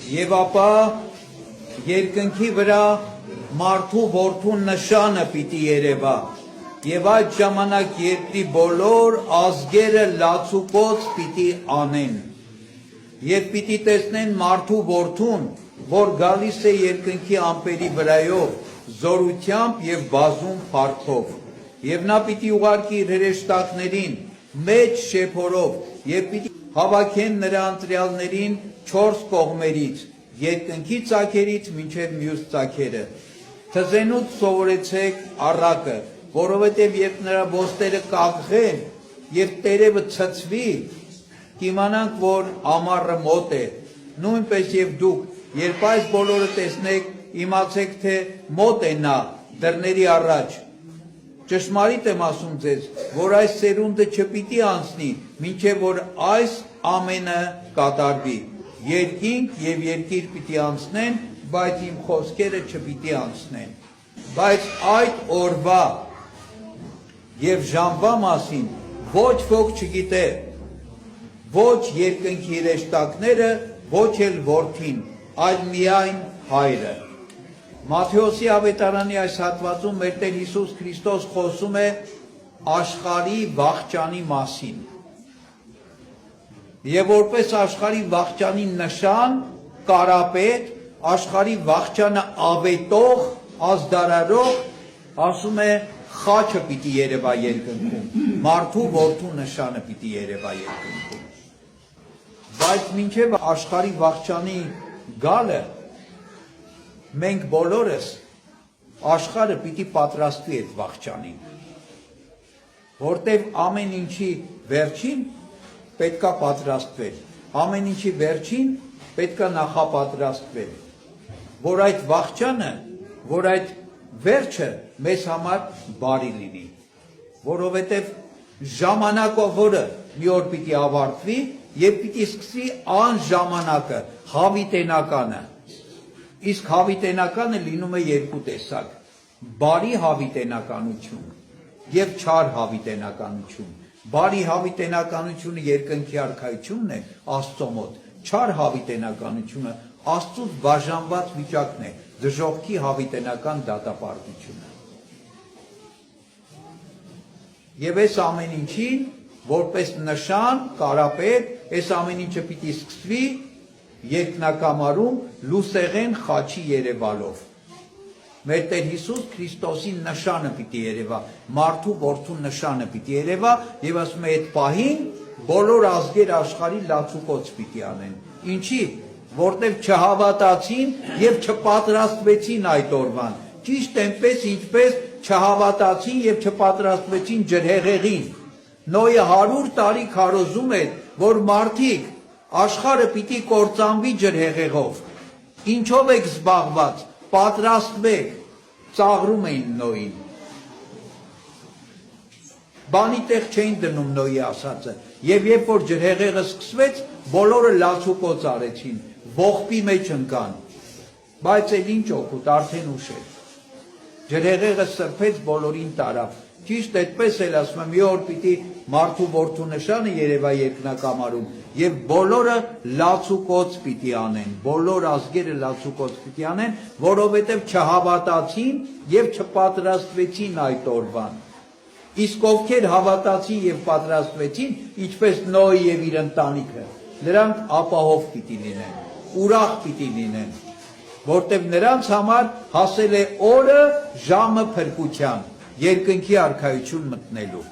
Եվ ապա երկնքի վրա մարդու որդու նշանը պիտի երևա, եւ այդ ժամանակ երկրի բոլոր ազգերը լացուկոց պիտի անեն, եւ պիտի տեսնեն մարդու որդուն, որ գալիս է երկնքի ամպերի վրայով, զորությամբ եւ բազում փառքով, եւ նա պիտի ուղարկի իր հրեշտակներին մեծ շեփորով, եւ պիտի հավաքեն նրա ընտրյալներին 4 կողմերից, երկնքի ծագերից մինչև մյուս ծագերը։ Թզենուց սովորեցեք առակը, որովհետև երբ նրա ոստերը կաղղեն եւ տերևը ցցվի, կիմանանք, որ ամառը մոտ է, նույնպես եւ դուք, երբ այս բոլորը տեսնեք, իմացեք, թե մոտ է նա դռների առաջ։ Ճշմարիտ եմ ասում ձեզ, որ այս սերունդը չպիտի անցնի, մինչև որ այս ամենը կատարվի։ Երկինք եւ երկիր պիտի անցնեն, բայց իմ խոսքերը չպիտի անցնեն։ Բայց այդ օրվա եւ ժամվա մասին ոչ ոք չգիտե, ոչ երկնքի հրեշտակները, ոչ էլ որդին, այլ միայն Հայրը։ Մատթեոսի ավետարանի այս հատվածում մեր Տեր Հիսուս Քրիստոս խոսում է աշխարհի վախճանի մասին։ Եվ որպես աշխարհի վախճանի նշան, կարապետ, աշխարհի վախճանը ավետող, ազդարարող, ասում է խաչը պիտի երևա երկնքում, մարդու որդու նշանը պիտի երևա երկնքում։ Բայց մինչև աշխարհի վախճանի գալը, մենք բոլորս աշխարհը պիտի պատրաստվի այդ վախճանին, որտև ամեն ինչի վերջին պետքա պատրաստվել, ամեն ինչի վերջին պետքա նախապատրաստվել, որ այդ վախճանը, որ այդ վերջը մեզ համար բարի լինի, որովհետև ժամանակավորը մի օր պիտի ավարտվի եւ պիտի սկսի անժամանակը, հավիտենականը։ Իսկ հավիտենականը լինում է երկու տեսակ, բարի հավիտենականություն եւ չար հավիտենականություն։ Բարի հավիտենականությունը երկնքի արքայությունն է Աստծո մոտ, չար հավիտենականությունը Աստծուց բաժանված վիճակն է, դժոխքի հավիտենական դատապարտությունը։ Եվ այս ամեն ինչին, որպես նշան, կարապետ, այս ամեն ինչը պիտի սկսվի երկնակամարում լուսեղեն խաչի երևալով։ Մեր Տեր Հիսուս Քրիստոսի նշանը պիտի երևա, մարդու որդու նշանը պիտի երևա, եւ ասում է այդ պահին բոլոր ազգեր աշխարհի լացուկոց պիտի անեն։ Ինչի՞, որտեղ չհավատացին եւ չպատրաստվեցին այդ օրվան։ Ճիշտ այնպես, ինչպես չհավատացին եւ չպատրաստվեցին ջրհեղեղին։ Նոյը 100 տարի քարոզում էր, որ մարդիկ աշխարհը պիտի կործանվի ջրհեղեղով։ Ինչով եք զբաղված, պատրաստվեք, ծաղրում էին Նոյին։ Բանի տեղ չէին դնում Նոյի ասածը, եւ երբ որ ջրհեղեղը սկսվեց, բոլորը լացուկոց արեցին, ողբի մեջ ընկան, բայց էլ ինչ օգուտ, արդեն ուշ էր։ Ջրհեղեղը սրբեց, բոլորին տարավ։ Ճիշտ այդպես էլ ասում եմ, մի օր պիտի մարդու որդու նշանը երևա երկնակամարում եւ բոլորը լացուկոց պիտի անեն, բոլոր ազգերը լացուկոց պիտի անեն, որովհետեւ չհավատացին եւ չպատրաստվեցին այդ օրվան։ Իսկ ովքեր հավատացին եւ պատրաստվեցին, ինչպես Նոյ եւ իր ընտանիքը, նրանք ապահով պիտի լինեն, ուրախ պիտի լինեն, որտեւ նրանց համար հասել է օրը, ժամը փրկության, երկնքի արքայություն մտնելու։